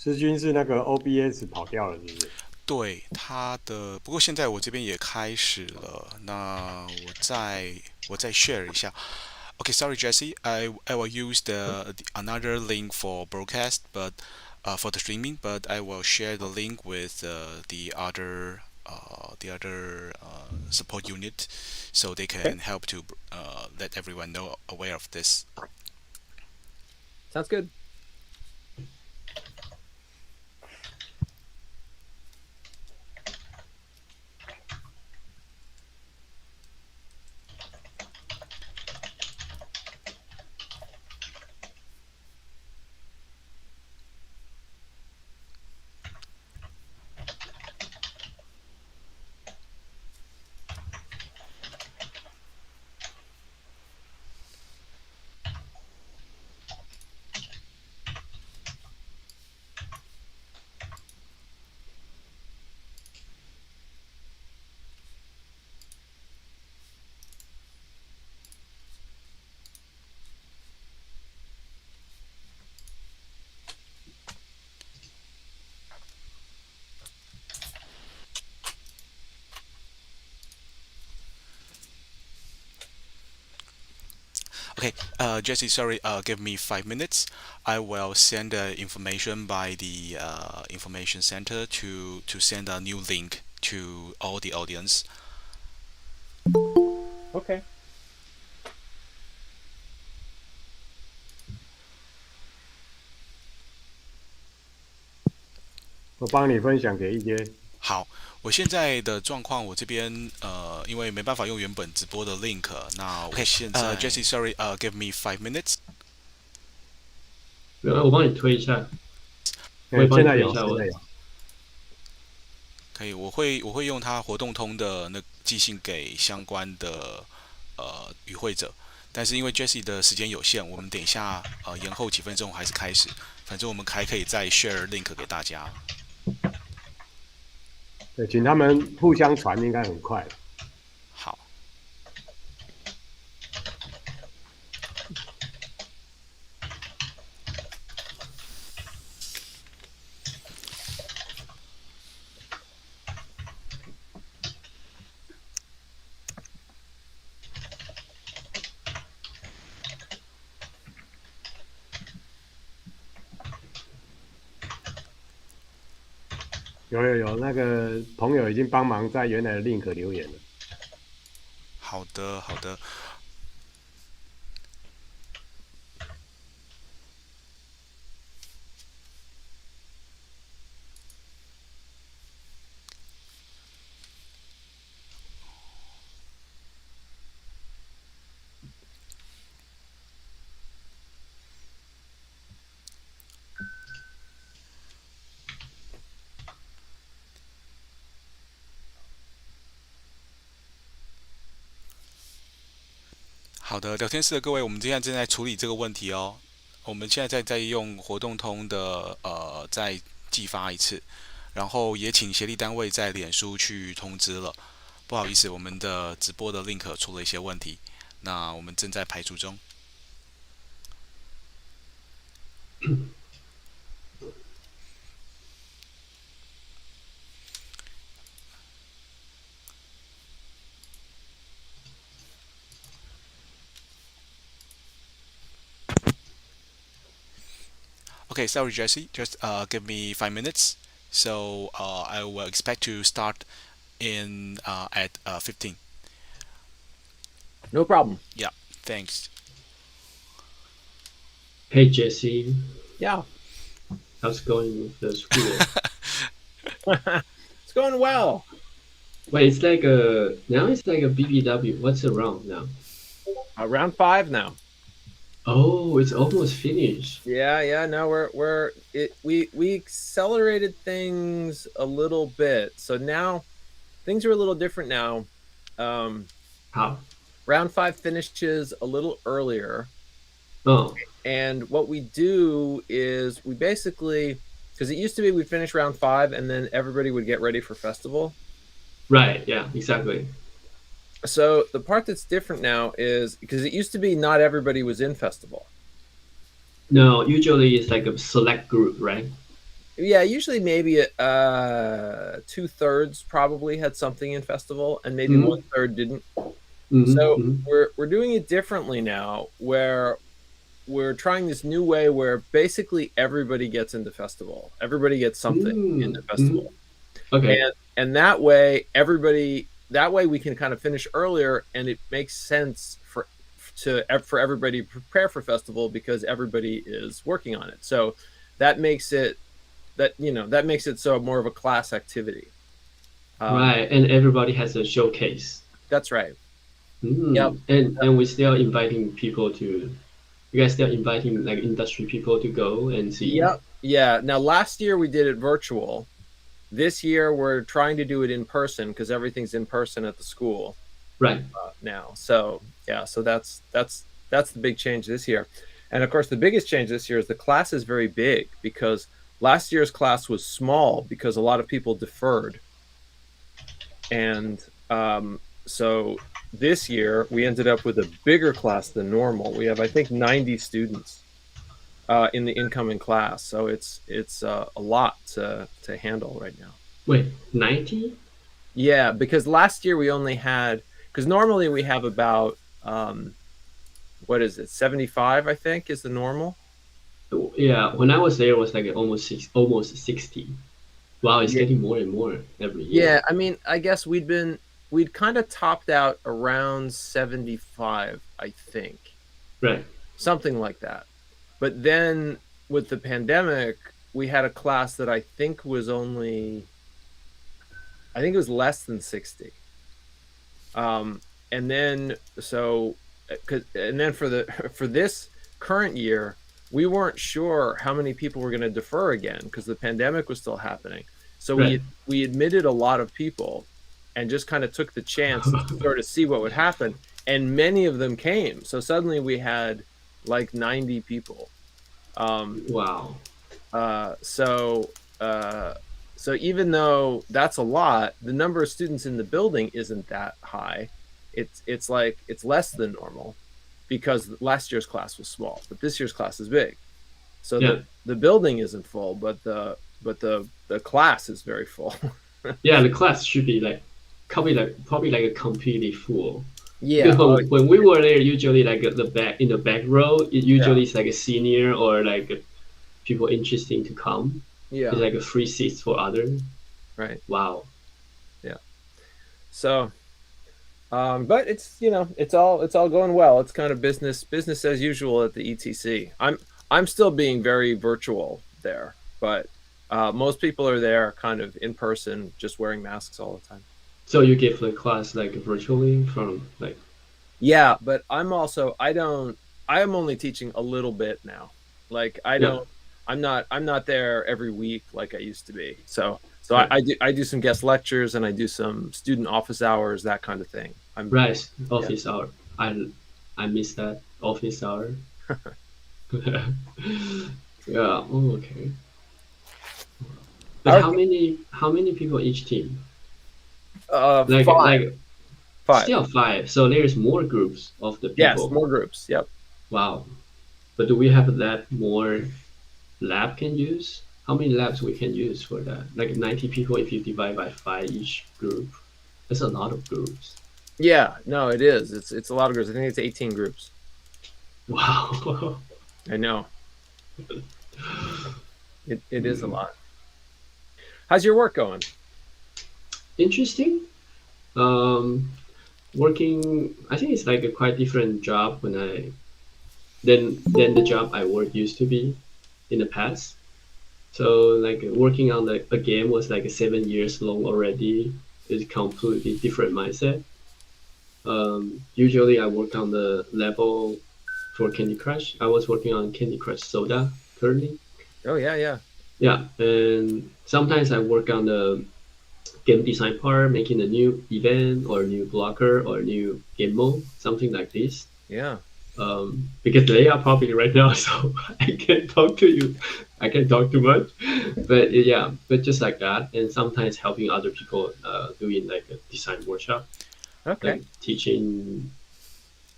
思君是那个 OBS 跑掉了，是不是？对，不过现在我这边也开始了，那我再 share 一下。Okay, sorry, Jesse. I will use the another link for broadcast, but for the streaming, but I will share the link with the other support unit, so they can help to let everyone know aware of this. Sounds good. Okay, Jesse, sorry, give me 5 minutes. I will send the information by the information center to send a new link to all the audience. Okay. 我帮你分享给一些。好，我现在的状况，我这边因为没办法用原本直播的 link， 那我现在Jesse, sorry, give me 5 minutes. 我帮你推一下。现在有，现在有。可以，我会用它活动通的寄信给相关的与会者，但是因为 Jesse 的时间有限，我们等一下延后几分钟还是开始，反正我们还可以再 share link 给大家。对，请他们互相传，应该很快。好。有，那个朋友已经帮忙在原来的 link 留言了。好的。好的，聊天室的各位，我们现在正在处理这个问题哦。我们现在在用活动通的再寄发一次，然后也请协力单位在脸书去通知了。不好意思，我们的直播的 link 出了一些问题，那我们正在排除中。Okay, sorry, Jesse. Just give me 5 minutes. So I will expect to start at 15. No problem. Yeah, thanks. Hey, Jesse. Yeah. How's it going with the school? It's going well. Wait, it's like now it's like a BBW. What's the round now? Round 5 now. Oh, it's almost finished. Yeah. No, we accelerated things a little bit, so now things are a little different now. How? Round 5 finishes a little earlier. Oh. And what we do is we basically, because it used to be we'd finish round 5 and then everybody would get ready for festival. Right. Yeah. Exactly. So the part that's different now is because it used to be not everybody was in festival. No, usually it's like a select group, right? Yeah, usually maybe 2/3 probably had something in festival, and maybe 1/3 didn't. So we're doing it differently now, where we're trying this new way where basically everybody gets into festival. Everybody gets something in the festival. Okay. And that way we can kind of finish earlier, and it makes sense for everybody to prepare for festival because everybody is working on it. So that makes it so more of a class activity. Right, and everybody has a showcase. That's right. Yep. And we're still inviting people to. You guys still inviting like industry people to go and see? Yep. Yeah. Now, last year we did it virtual. This year we're trying to do it in person because everything's in person at the school. Right. Now. So yeah. So that's the big change this year. And of course, the biggest change this year is the class is very big because last year's class was small because a lot of people deferred. And so this year we ended up with a bigger class than normal. We have, I think, 90 students in the incoming class. So it's a lot to handle right now. Wait, 90? Yeah, because last year we only had, because normally we have about, 75, I think, is the normal. Yeah, when I was there, it was like almost 60. Wow, it's getting more and more every year. Yeah, I mean, I guess we'd kind of topped out around 75, I think. Right. Something like that. But then with the pandemic, we had a class that I think was it was less than 60. And then for this current year, we weren't sure how many people were going to defer again because the pandemic was still happening. So we admitted a lot of people and just kind of took the chance to sort of see what would happen. And many of them came. So suddenly we had like 90 people. Wow. So even though that's a lot, the number of students in the building isn't that high. It's less than normal because last year's class was small, but this year's class is big. So the building isn't full, but the class is very full. Yeah, the class should be probably like a completely full. Yeah. When we were there, usually like in the back row, it usually is like a senior or like people interesting to come. Yeah. It's like a free seats for others. Right. Wow. Yeah. So, but it's it's all going well. It's kind of business as usual at the ETC. I'm still being very virtual there, but most people are there kind of in person, just wearing masks all the time. So you give the class like virtually from like. Yeah, but I'm only teaching a little bit now. Like I'm not there every week like I used to be. So I do some guest lectures and I do some student office hours, that kind of thing. Office hour. I miss that office hour. Yeah. Oh, okay. But how many people each team? 5. Still 5. So there's more groups of the people. Yes, more groups. Yep. Wow. But do we have that more lab can use? How many labs we can use for that? Like 90 people if you divide by 5 each group. That's a lot of groups. Yeah, no, it is. It's a lot of groups. I think it's 18 groups. Wow. I know. It is a lot. How's your work going? Interesting. Working, I think it's like a quite different job than the job I used to be in the past. So like working on a game was like 7 years long already. It's completely different mindset. Usually I work on the level for Candy Crush. I was working on Candy Crush Soda currently. Oh yeah. Yeah, and sometimes I work on the game design part, making a new event or a new blocker or a new game mode, something like this. Yeah. Because they are probably right now, so I can't talk to you. I can't talk too much. But yeah, but just like that, and sometimes helping other people doing like a design workshop. Okay. Like teaching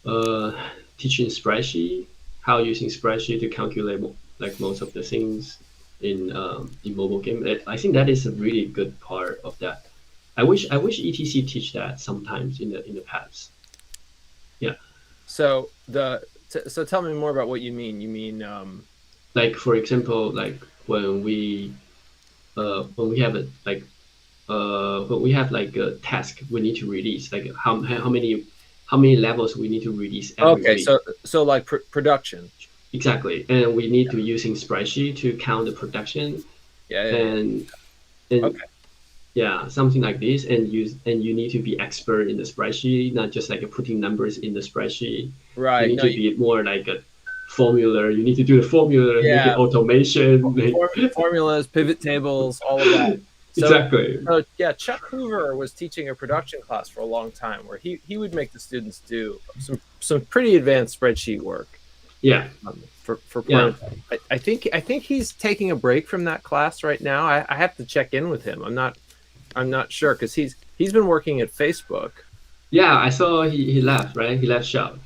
spreadsheet, how using spreadsheet to calculate like most of the things in mobile game. I think that is a really good part of that. I wish ETC teach that sometimes in the past. Yeah. So so tell me more about what you mean. You mean like for example, like when we have a when we have like a task we need to release, like how many levels we need to release every week. So like production. Exactly, and we need to using spreadsheet to count the production. And okay. Yeah, something like this, and you need to be expert in the spreadsheet, not just like putting numbers in the spreadsheet. Right. You need to be more like a formula. You need to do the formula, make it automation. Formulas, pivot tables, all of that. So, exactly. Yeah, Chuck Hoover was teaching a production class for a long time where he would make the students do some pretty advanced spreadsheet work. Yeah. For I think he's taking a break from that class right now. I have to check in with him. I'm not sure because he's been working at Facebook. Yeah, I saw he left, right? He left shop.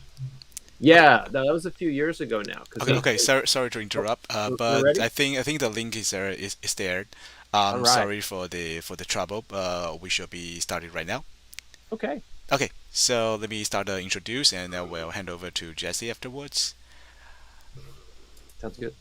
Yeah, that was a few years ago now. Okay. Sorry to interrupt. But I think the link is there. Right. Sorry for the trouble. We should be starting right now. Okay. Okay. So let me start to introduce, and then we'll hand over to Jesse afterwards. Sounds good.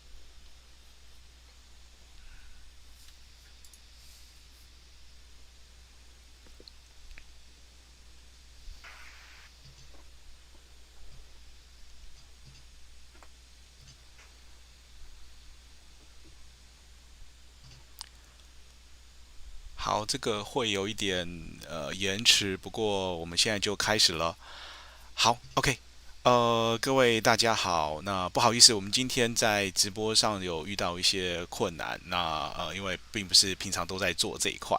好，这个会有一点延迟，不过我们现在就开始了。好 ，OK， 各位大家好，那不好意思，我们今天在直播上有遇到一些困难，那因为并不是平常都在做这一块，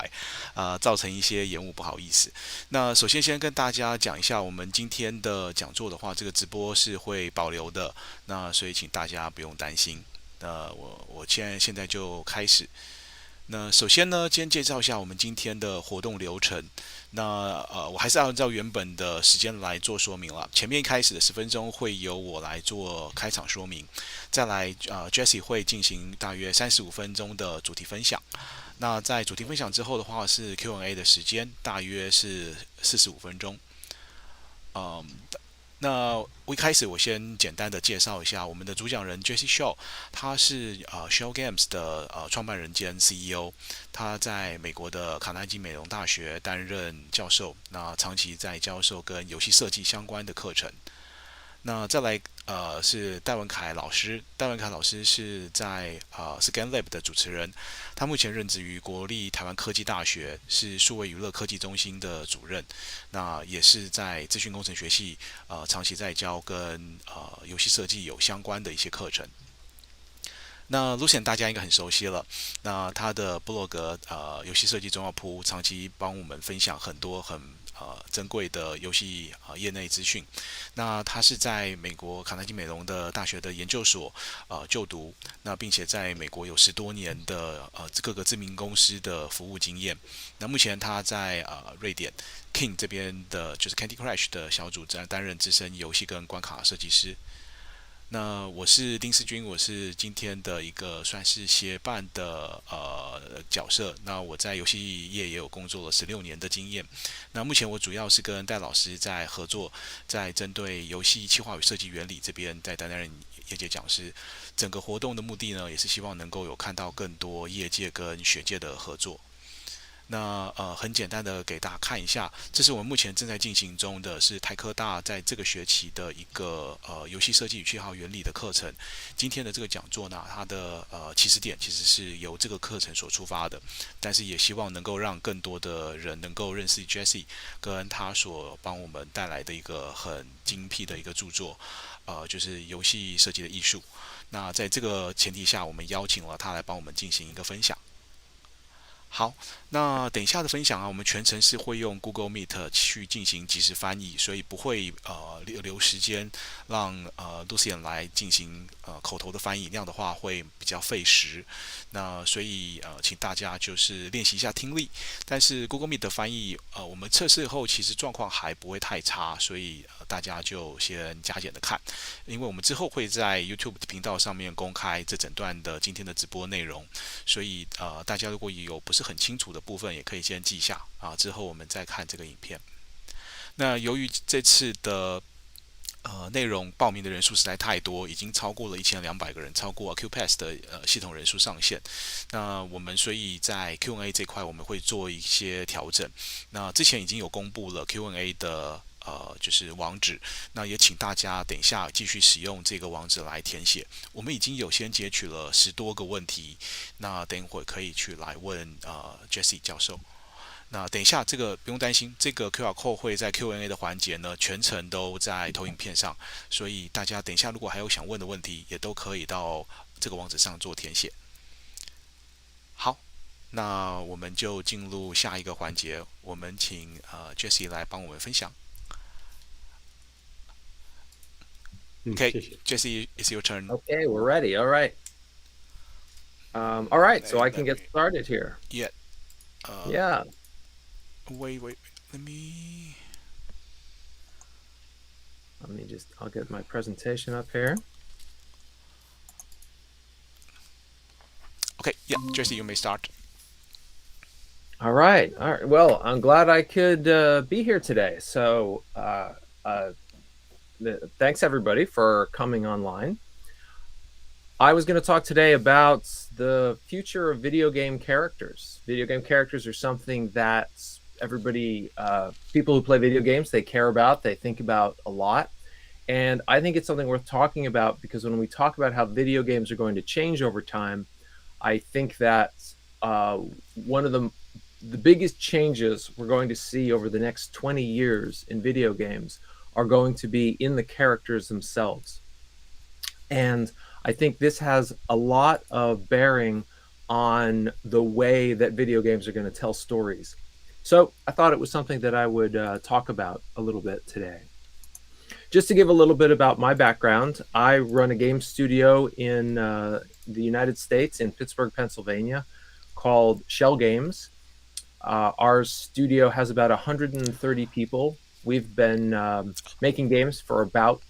造成一些延误，不好意思。那首先跟大家讲一下，我们今天的讲座的话，这个直播是会保留的，那所以请大家不用担心。那我现在就开始。那首先呢，先介绍一下我们今天的活动流程。那我还是按照原本的时间来做说明了。前面一开始的10分钟会由我来做开场说明，再来Jesse 会进行大约35分钟的主题分享。那在主题分享之后的话是 Q&A 的时间，大约是45分钟。那一开始我先简单的介绍一下我们的主讲人 Jesse Schell， 他是Schell Games 的创办人兼 CEO， 他在美国的卡耐基梅隆大学担任教授，那长期在教授跟游戏设计相关的课程。那再来是戴文凯老师，戴文凯老师是在ScanLab 的主持人，他目前任职于国立台湾科技大学，是数位娱乐科技中心的主任，那也是在资讯工程学系长期在教跟游戏设计有相关的一些课程。那 Lucien 大家应该很熟悉了，那他的部落格游戏设计中药铺长期帮我们分享很多很珍贵的游戏业内资讯。那他是在美国卡耐基梅隆的大学的研究所就读，那并且在美国有10多年的各个知名公司的服务经验。那目前他在瑞典 King 这边的就是 Candy Crush 的小组担任资深游戏跟关卡设计师。那我是丁思君，我是今天的一个算是协办的角色。那我在游戏业也有工作了16年的经验。那目前我主要是跟戴老师在合作，在针对游戏企划与设计原理这边在担任业界讲师。整个活动的目的呢，也是希望能够有看到更多业界跟学界的合作。那很简单的给大家看一下，这是我们目前正在进行中的是台科大在这个学期的一个游戏设计与企划原理的课程。今天的这个讲座呢，它的起始点其实是由这个课程所出发的，但是也希望能够让更多的人能够认识 Jesse 跟他所帮我们带来的一个很精辟的一个著作，就是游戏设计的艺术。那在这个前提下，我们邀请了他来帮我们进行一个分享。好，那等一下的分享啊，我们全程是会用 Google Meet 去进行即时翻译，所以不会留时间让Lucien 来进行口头的翻译，那样的话会比较费时。那所以请大家就是练习一下听力。但是 Google Meet 的翻译我们测试后其实状况还不会太差，所以大家就先加减的看，因为我们之后会在 YouTube 的频道上面公开这整段的今天的直播内容，所以大家如果有不是很清楚的部分，也可以先记下啊，之后我们再看这个影片。那由于这次的内容报名的人数实在太多，已经超过了1200个人，超过 QPass 的系统人数上限。那我们所以在 Q&A 这块我们会做一些调整。那之前已经有公布了 Q&A 的就是网址，那也请大家等一下继续使用这个网址来填写。我们已经有先截取了10多个问题，那等一会可以去来问Jesse 教授。那等一下，这个不用担心，这个 QR code 会在 Q&A 的环节呢，全程都在投影片上，所以大家等一下如果还有想问的问题，也都可以到这个网址上做填写。好，那我们就进入下一个环节，我们请Jesse 来帮我们分享。Okay, Jesse, it's your turn. Okay, we're ready. All right. All right, so I can get started here. Yeah. Yeah. Wait. Let me I'll get my presentation up here. Okay, yeah, Jesse, you may start. All right. Well, I'm glad I could be here today. So, thanks everybody for coming online. I was going to talk today about the future of video game characters. Video game characters are something that everybody, people who play video games, they care about, they think about a lot. And I think it's something worth talking about because when we talk about how video games are going to change over time, I think that one of the biggest changes we're going to see over the next 20 years in video games are going to be in the characters themselves. And I think this has a lot of bearing on the way that video games are going to tell stories. So I thought it was something that I would talk about a little bit today. Just to give a little bit about my background, I run a game studio in the United States in Pittsburgh, Pennsylvania, called Schell Games. Our studio has about 130 people. We've been making games for about...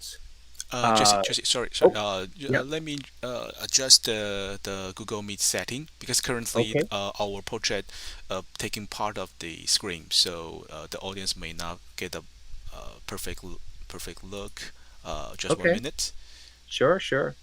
Jesse, sorry. Yeah. Let me adjust the Google Meet setting because currently our portrait taking part of the screen, so the audience may not get a perfect look. Just 1 minute. Sure.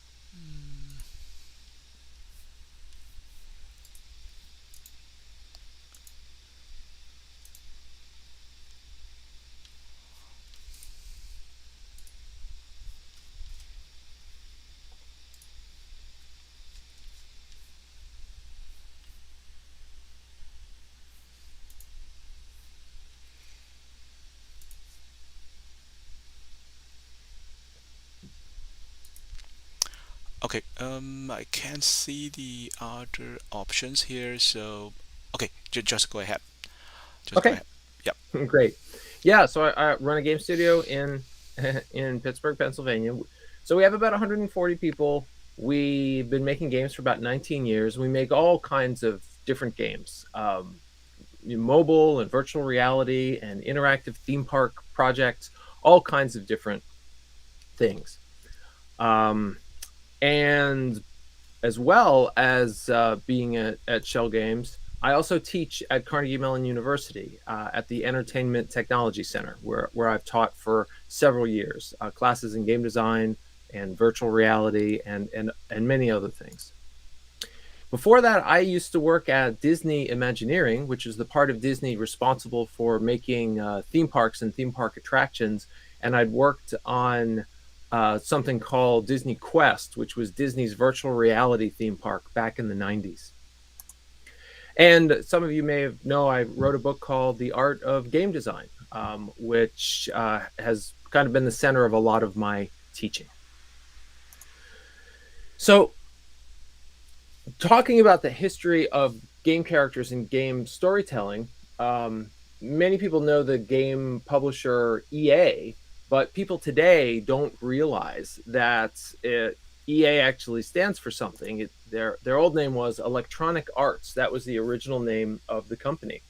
Okay, I can't see the other options here, so okay, just go ahead. Go ahead. Yep. Great. Yeah, so I run a game studio in Pittsburgh, Pennsylvania. So we have about 140 people. We've been making games for about 19 years. We make all kinds of different games, mobile and virtual reality and interactive theme park projects, all kinds of different things. And as well as being at Schell Games, I also teach at Carnegie Mellon University at the Entertainment Technology Center, where I've taught for several years, classes in game design and virtual reality and many other things. Before that, I used to work at Disney Imagineering, which is the part of Disney responsible for making theme parks and theme park attractions. And I'd worked on something called Disney Quest, which was Disney's virtual reality theme park back in the 90s. And some of you may know I wrote a book called The Art of Game Design, which has kind of been the center of a lot of my teaching. So talking about the history of game characters and game storytelling. Many people know the game publisher EA, but people today don't realize that EA actually stands for something. Their old name was Electronic Arts. That was the original name of the company.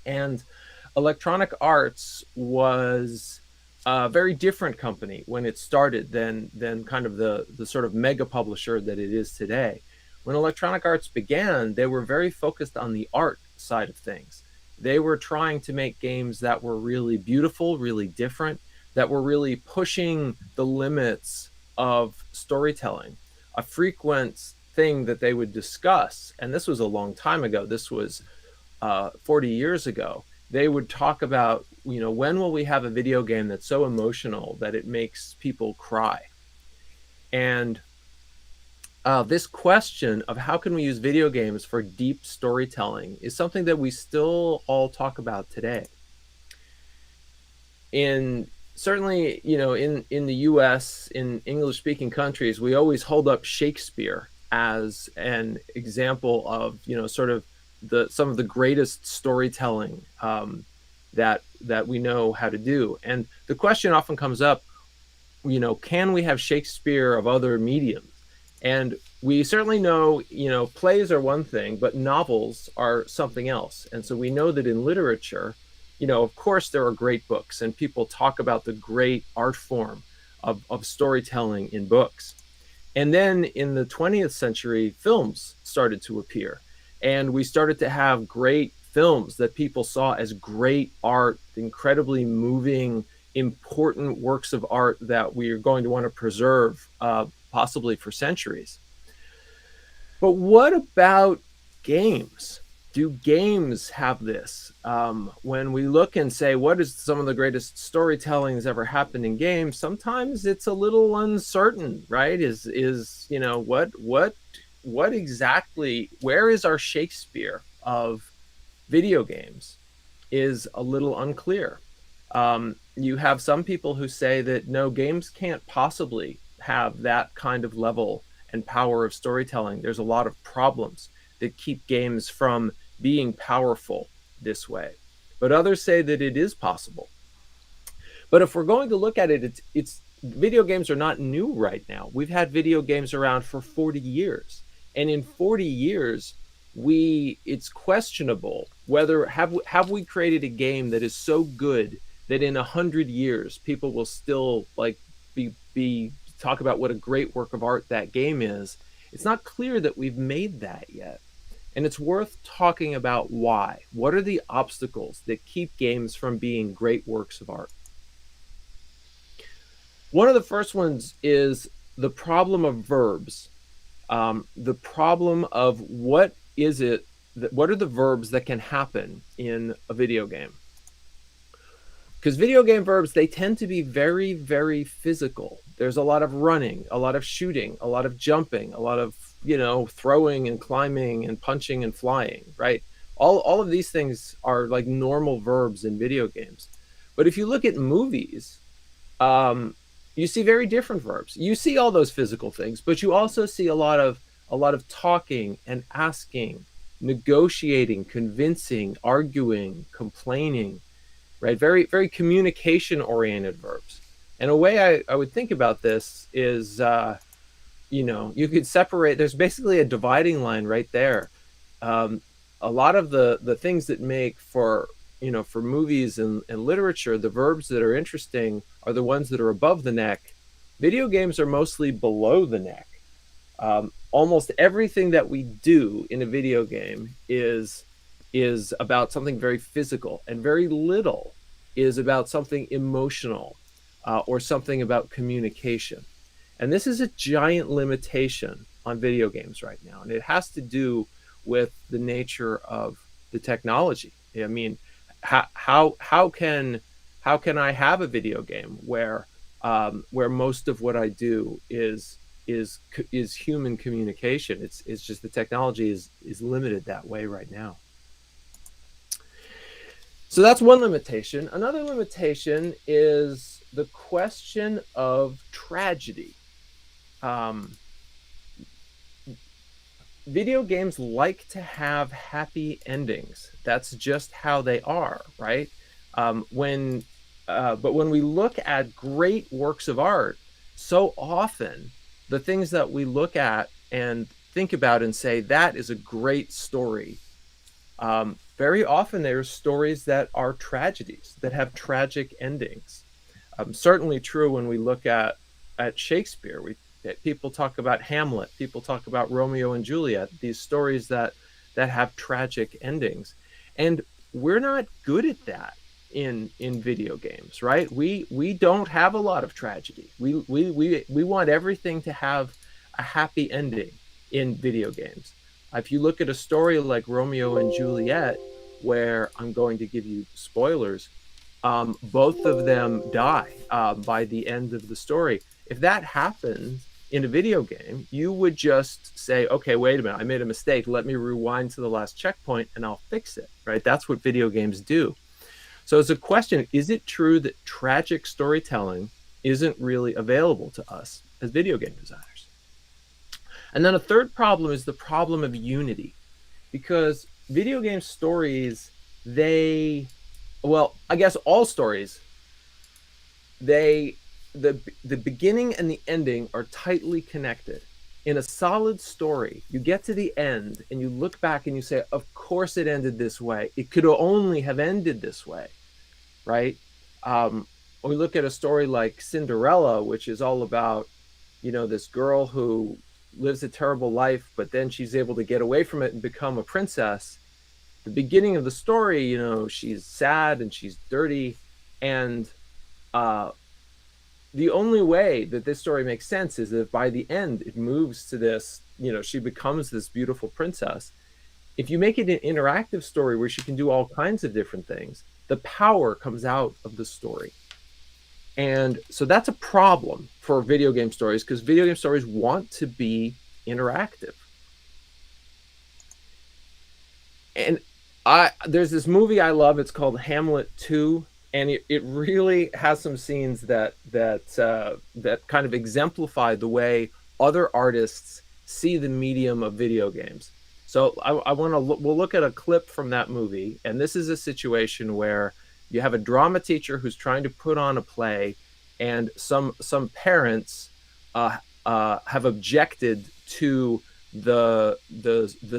And Electronic Arts was a very different company when it started than kind of the sort of mega publisher that it is today. When Electronic Arts began, they were very focused on the art side of things. They were trying to make games that were really beautiful, really different, that were really pushing the limits of storytelling. A frequent thing that they would discuss, and this was a long time ago, this was 40 years ago, they would talk about, when will we have a video game that's so emotional that it makes people cry? And this question of how can we use video games for deep storytelling is something that we still all talk about today. Certainly, in the US, in English-speaking countries, we always hold up Shakespeare as an example of, sort of some of the greatest storytelling that we know how to do. And the question often comes up, can we have Shakespeare of other mediums? And we certainly know, plays are one thing, but novels are something else. And so we know that in literature, of course, there are great books, and people talk about the great art form of storytelling in books. And then in the 20th century, films started to appear. And we started to have great films that people saw as great art, incredibly moving, important works of art that we are going to want to preserve, possibly for centuries. But what about games? Do games have this? When we look and say, what is some of the greatest storytelling that's ever happened in games? Sometimes it's a little uncertain, right? What exactly, where is our Shakespeare of video games is a little unclear. You have some people who say that no, games can't possibly have that kind of level and power of storytelling. There's a lot of problems that keep games from being powerful this way. But others say that it is possible. But if we're going to look at it, it's video games are not new right now. We've had video games around for 40 years. And in 40 years, it's questionable whether have we created a game that is so good that in 100 years people will still be talk about what a great work of art that game is. It's not clear that we've made that yet. And it's worth talking about why. What are the obstacles that keep games from being great works of art? One of the first ones is the problem of verbs. The problem of what are the verbs that can happen in a video game? Because video game verbs, they tend to be very, very physical. There's a lot of running, a lot of shooting, a lot of jumping, a lot of, throwing and climbing and punching and flying, right? All of these things are like normal verbs in video games. But if you look at movies, you see very different verbs. You see all those physical things, but you also see a lot of talking and asking, negotiating, convincing, arguing, complaining, right? Very, very communication-oriented verbs. And a way I would think about this is, you could separate, there's basically a dividing line right there. A lot of the things that make for movies and literature, the verbs that are interesting are the ones that are above the neck. Video games are mostly below the neck. Almost everything that we do in a video game is about something very physical, and very little is about something emotional or something about communication. And this is a giant limitation on video games right now. And it has to do with the nature of the technology. I mean, how can I have a video game where most of what I do is human communication? It's just the technology is limited that way right now. So that's one limitation. Another limitation is the question of tragedy. video games like to have happy endings. That's just how they are, right? But when we look at great works of art, so often the things that we look at and think about and say, that is a great story. Very often there's stories that are tragedies, that have tragic endings. Certainly true when we look at Shakespeare. People talk about Hamlet, people talk about Romeo and Juliet, these stories that have tragic endings. And we're not good at that in video games, right? We don't have a lot of tragedy. We want everything to have a happy ending in video games. If you look at a story like Romeo and Juliet, where I'm going to give you spoilers, both of them die by the end of the story. If that happened in a video game, you would just say, okay, wait a minute, I made a mistake. Let me rewind to the last checkpoint and I'll fix it, right? That's what video games do. So it's a question, is it true that tragic storytelling isn't really available to us as video game designers? And then a third problem is the problem of unity, because video game stories, I guess all stories, the beginning and the ending are tightly connected. In a solid story, you get to the end and you look back and you say, of course it ended this way. It could only have ended this way, right? We look at a story like Cinderella, which is all about, this girl who lives a terrible life, but then she's able to get away from it and become a princess. The beginning of the story, she's sad and she's dirty, and the only way that this story makes sense is that by the end it moves to this, she becomes this beautiful princess. If you make it an interactive story where she can do all kinds of different things, the power comes out of the story. And so that's a problem for video game stories, because video game stories want to be interactive. And there's this movie I love, it's called Hamlet 2, and it really has some scenes that kind of exemplify the way other artists see the medium of video games. So we'll look at a clip from that movie, and this is a situation where you have a drama teacher who's trying to put on a play, and some parents have objected to the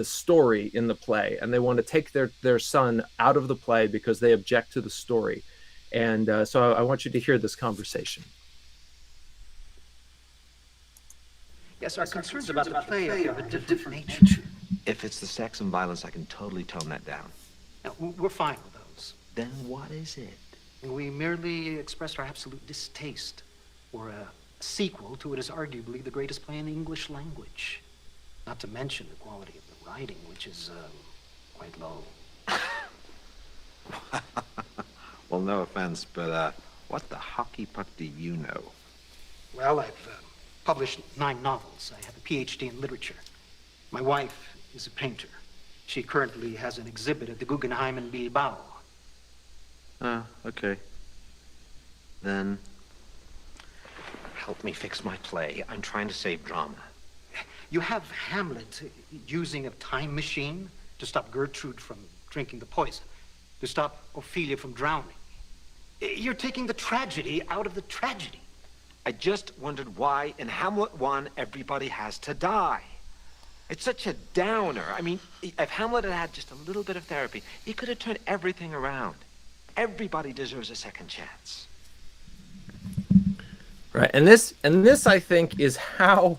story in the play, and they want to take their son out of the play because they object to the story. And so I want you to hear this conversation. Yes, our concerns about the play are of a different nature. If it's the sex and violence, I can totally tone that down. No, we're fine with those. Then what is it? We merely expressed our absolute distaste for a sequel to what is arguably the greatest play in the English language. Not to mention the quality of the writing, which is quite low. Well, no offense, but what the hockey puck do you know? Well, I've published 9 novels. I have a PhD in literature. My wife is a painter. She currently has an exhibit at the Guggenheim in Bilbao. Okay. Then help me fix my play. I'm trying to save drama. You have Hamlet using a time machine to stop Gertrude from drinking the poison, to stop Ophelia from drowning. You're taking the tragedy out of the tragedy. I just wondered why in Hamlet 1 everybody has to die. It's such a downer. I mean, if Hamlet had had just a little bit of therapy, he could have turned everything around. Everybody deserves a second chance. Right, and this I think is how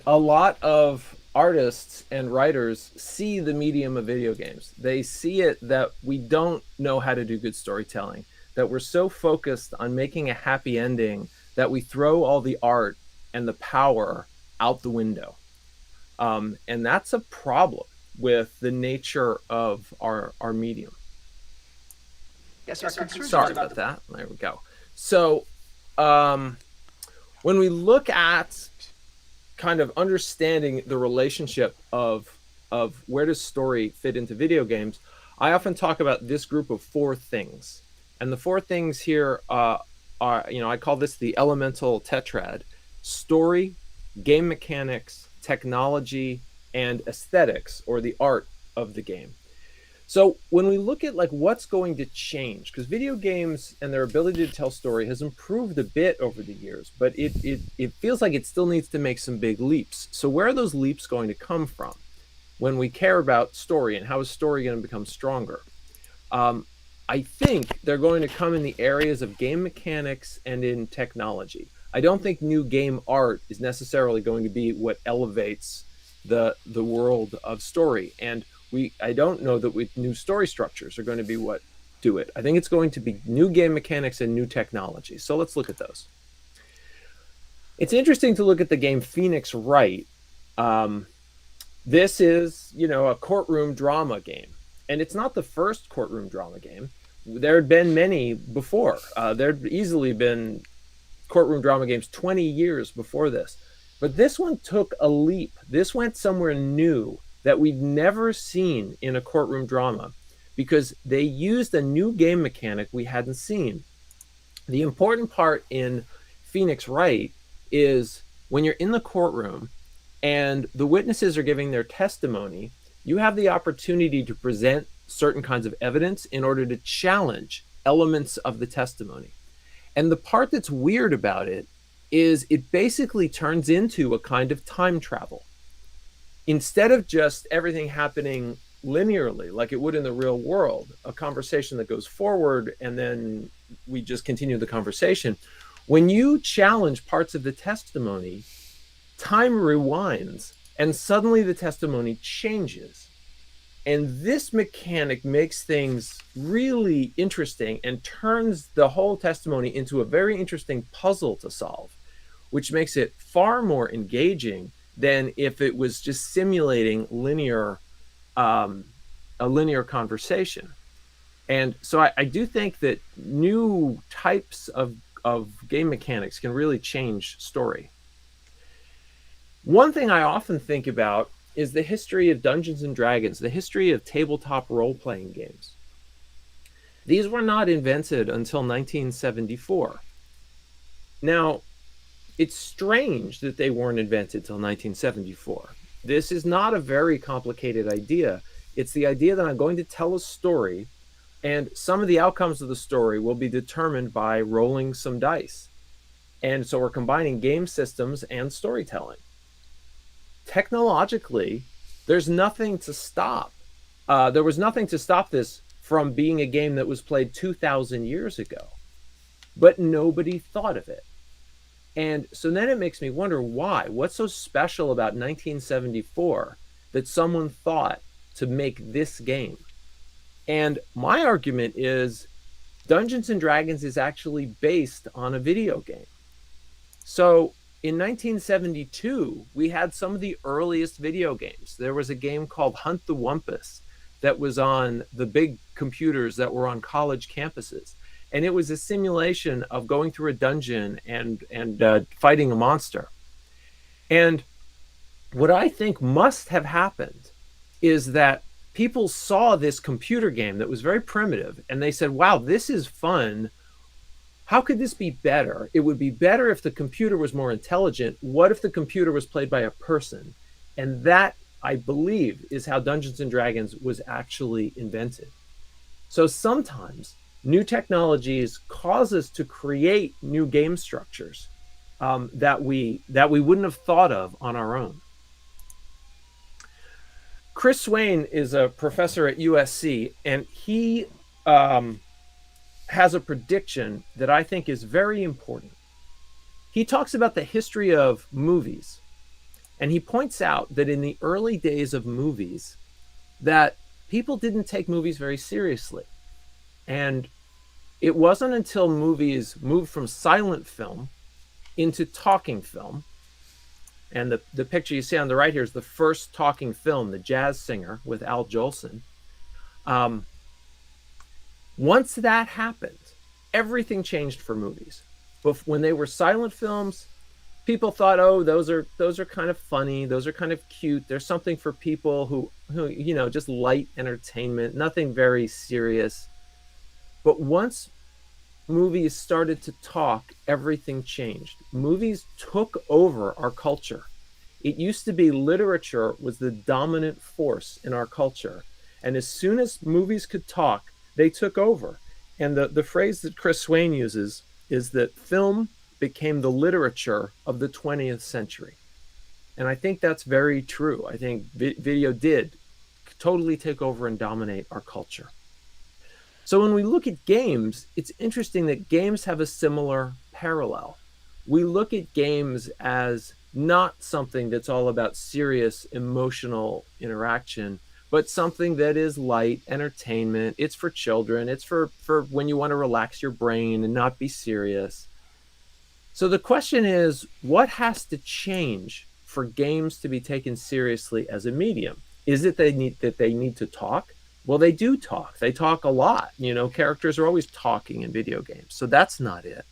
a lot of artists and writers see the medium of video games. They see it that we don't know how to do good storytelling, that we're so focused on making a happy ending that we throw all the art and the power out the window. And that's a problem with the nature of our medium. Yes, our concerns Sorry about that. There we go. So when we look at kind of understanding the relationship of where does story fit into video games, I often talk about this group of 4 things. And the 4 things here are, I call this the elemental tetrad: story, game mechanics, technology, and aesthetics, or the art of the game. So when we look at like what's going to change, because video games and their ability to tell story has improved a bit over the years, but it feels like it still needs to make some big leaps. So where are those leaps going to come from when we care about story, and how is story going to become stronger? I think they're going to come in the areas of game mechanics and in technology. I don't think new game art is necessarily going to be what elevates the world of story. And I don't know that with new story structures are going to be what do it. I think it's going to be new game mechanics and new technology. So let's look at those. It's interesting to look at the game Phoenix Wright. This is, a courtroom drama game. And it's not the first courtroom drama game. There had been many before. There'd easily been courtroom drama games 20 years before this. But this one took a leap. This went somewhere new that we'd never seen in a courtroom drama, because they used a new game mechanic we hadn't seen. The important part in Phoenix Wright is when you're in the courtroom and the witnesses are giving their testimony, you have the opportunity to present certain kinds of evidence in order to challenge elements of the testimony. And the part that's weird about it is it basically turns into a kind of time travel. Instead of just everything happening linearly like it would in the real world, a conversation that goes forward and then we just continue the conversation, when you challenge parts of the testimony, time rewinds and suddenly the testimony changes. And this mechanic makes things really interesting and turns the whole testimony into a very interesting puzzle to solve, which makes it far more engaging than if it was just simulating a linear conversation. And so I do think that new types of game mechanics can really change story. One thing I often think about is the history of Dungeons and Dragons, the history of tabletop role-playing games. These were not invented until 1974. Now, it's strange that they weren't invented till 1974. This is not a very complicated idea. It's the idea that I'm going to tell a story, and some of the outcomes of the story will be determined by rolling some dice. And so we're combining game systems and storytelling. Technologically, there's nothing to stop. There was nothing to stop this from being a game that was played 2,000 years ago, but nobody thought of it. And so then it makes me wonder why. What's so special about 1974 that someone thought to make this game? And my argument is Dungeons and Dragons is actually based on a video game. So in 1972, we had some of the earliest video games. There was a game called Hunt the Wumpus that was on the big computers that were on college campuses. And it was a simulation of going through a dungeon and fighting a monster. And what I think must have happened is that people saw this computer game that was very primitive, and they said, wow, this is fun. How could this be better? It would be better if the computer was more intelligent. What if the computer was played by a person? And that, I believe, is how Dungeons and Dragons was actually invented. So sometimes new technologies cause us to create new game structures that we wouldn't have thought of on our own. Chris Swain is a professor at USC, and he has a prediction that I think is very important. He talks about the history of movies, and he points out that in the early days of movies, that people didn't take movies very seriously. And it wasn't until movies moved from silent film into talking film, and the picture you see on the right here is the first talking film, The Jazz Singer with Al Jolson. Once that happened, everything changed for movies. But when they were silent films, people thought, oh, those are kind of funny, those are kind of cute. There's something for people who just light entertainment, nothing very serious. But once movies started to talk, everything changed. Movies took over our culture. It used to be literature was the dominant force in our culture. And as soon as movies could talk, they took over. And the phrase that Chris Swain uses is that film became the literature of the 20th century. And I think that's very true. I think video did totally take over and dominate our culture. So when we look at games, it's interesting that games have a similar parallel. We look at games as not something that's all about serious emotional interaction, but something that is light entertainment. It's for children. It's for when you want to relax your brain and not be serious. So the question is, what has to change for games to be taken seriously as a medium? Is it that they need to talk? Well, they do talk. They talk a lot. You know, characters are always talking in video games. So that's not it.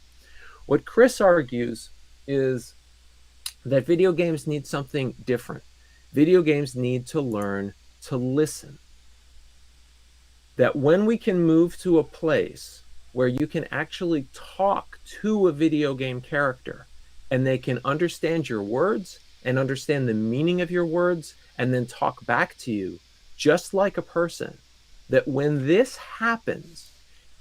What Chris argues is that video games need something different. Video games need to learn to listen. That when we can move to a place where you can actually talk to a video game character and they can understand your words and understand the meaning of your words and then talk back to you just like a person, that when this happens,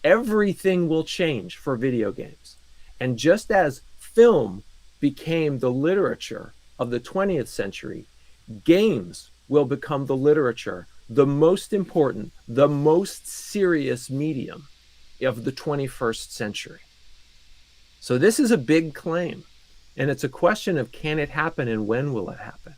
everything will change for video games. And just as film became the literature of the 20th century, games will become the literature, the most important, the most serious medium of the 21st century. So this is a big claim, and it's a question of can it happen and when will it happen?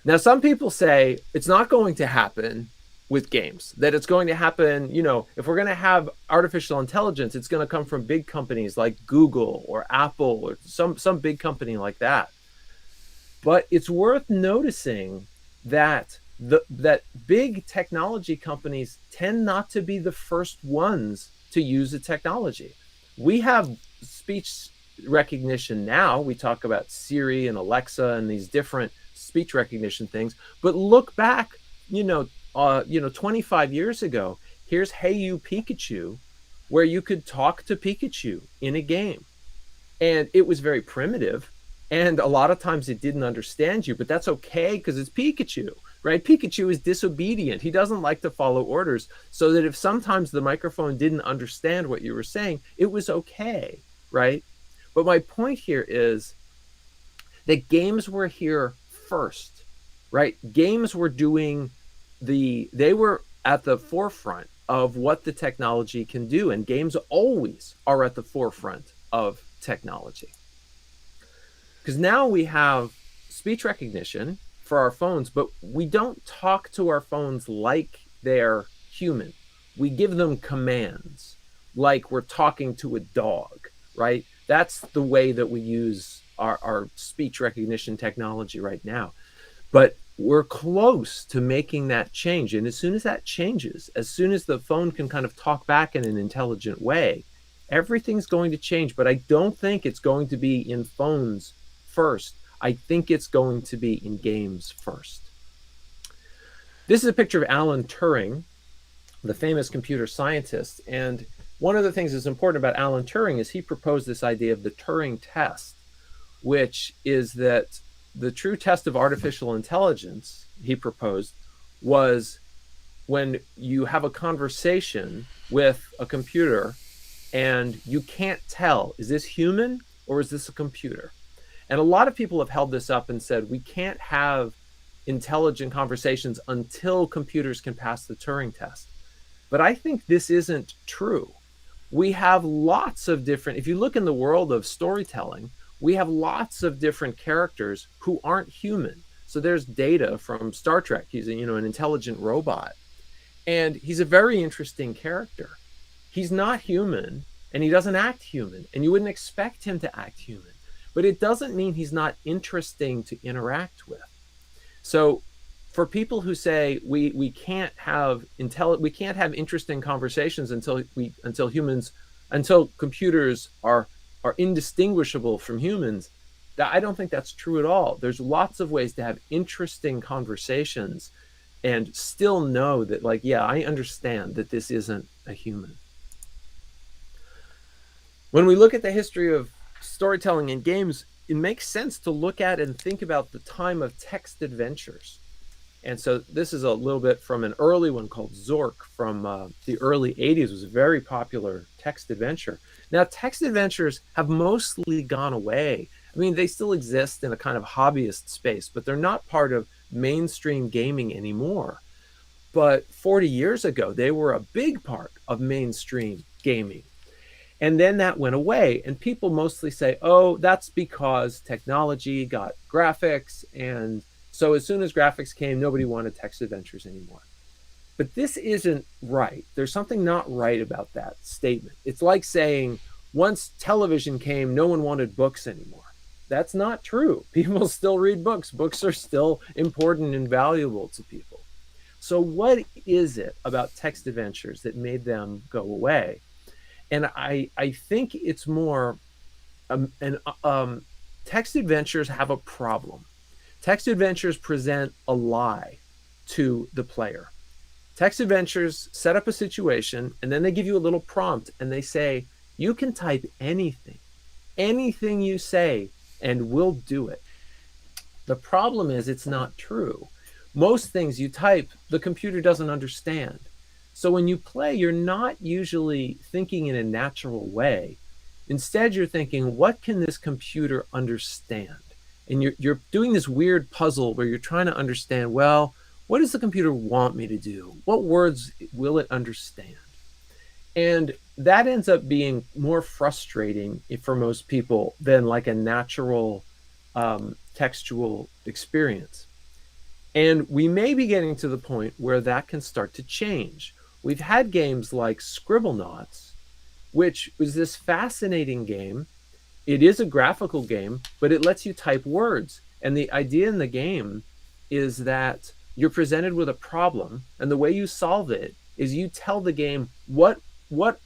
Now, some people say it's not going to happen with games, that it's going to happen, you know, if we're going to have artificial intelligence, it's going to come from big companies like Google or Apple or some big company like that. But it's worth noticing that that big technology companies tend not to be the first ones to use the technology. We have speech recognition now. We talk about Siri and Alexa and these different speech recognition things. But look back, 25 years ago, here's Hey You Pikachu, where you could talk to Pikachu in a game. And it was very primitive. And a lot of times it didn't understand you, but that's okay because it's Pikachu, right? Pikachu is disobedient. He doesn't like to follow orders. So that if sometimes the microphone didn't understand what you were saying, it was okay, right? But my point here is that games were here first, right? Games were doing they were at the forefront of what the technology can do. And games always are at the forefront of technology. Because now we have speech recognition for our phones, but we don't talk to our phones like they're human. We give them commands like we're talking to a dog, right? That's the way that we use our speech recognition technology right now. But we're close to making that change. And as soon as that changes, as soon as the phone can kind of talk back in an intelligent way, everything's going to change. But I don't think it's going to be in phones first. I think it's going to be in games first. This is a picture of Alan Turing, the famous computer scientist. And one of the things that's important about Alan Turing is he proposed this idea of the Turing Test, which is that the true test of artificial intelligence, he proposed, was when you have a conversation with a computer and you can't tell, is this human or is this a computer? And a lot of people have held this up and said, we can't have intelligent conversations until computers can pass the Turing test. But I think this isn't true. We have lots of different, if you look in the world of storytelling, we have lots of different characters who aren't human. So there's Data from Star Trek. He's an intelligent robot. And he's a very interesting character. He's not human and he doesn't act human. And you wouldn't expect him to act human. But it doesn't mean he's not interesting to interact with. So for people who say we can't have interesting conversations until computers are indistinguishable from humans, I don't think that's true at all. There's lots of ways to have interesting conversations and still know that, like, yeah, I understand that this isn't a human. When we look at the history of storytelling in games, it makes sense to look at and think about the time of text adventures. And so this is a little bit from an early one called Zork from the early 80s. It was a very popular text adventure. Now, text adventures have mostly gone away. I mean, they still exist in a kind of hobbyist space, but they're not part of mainstream gaming anymore. But 40 years ago, they were a big part of mainstream gaming. And then that went away. And people mostly say, oh, that's because technology got graphics. And so as soon as graphics came, nobody wanted text adventures anymore. But this isn't right. There's something not right about that statement. It's like saying, once television came, no one wanted books anymore. That's not true. People still read books. Books are still important and valuable to people. So what is it about text adventures that made them go away? And I think it's more, text adventures have a problem. Text adventures present a lie to the player. Text adventures set up a situation, and then they give you a little prompt, and they say, you can type anything you say, and we'll do it. The problem is it's not true. Most things you type, the computer doesn't understand. So when you play, you're not usually thinking in a natural way. Instead, you're thinking, what can this computer understand? And you're doing this weird puzzle where you're trying to understand, well, what does the computer want me to do? What words will it understand? And that ends up being more frustrating for most people than like a natural textual experience. And we may be getting to the point where that can start to change. We've had games like Scribblenauts, which was this fascinating game. It is a graphical game, but it lets you type words. And the idea in the game is that you're presented with a problem, and the way you solve it is you tell the game what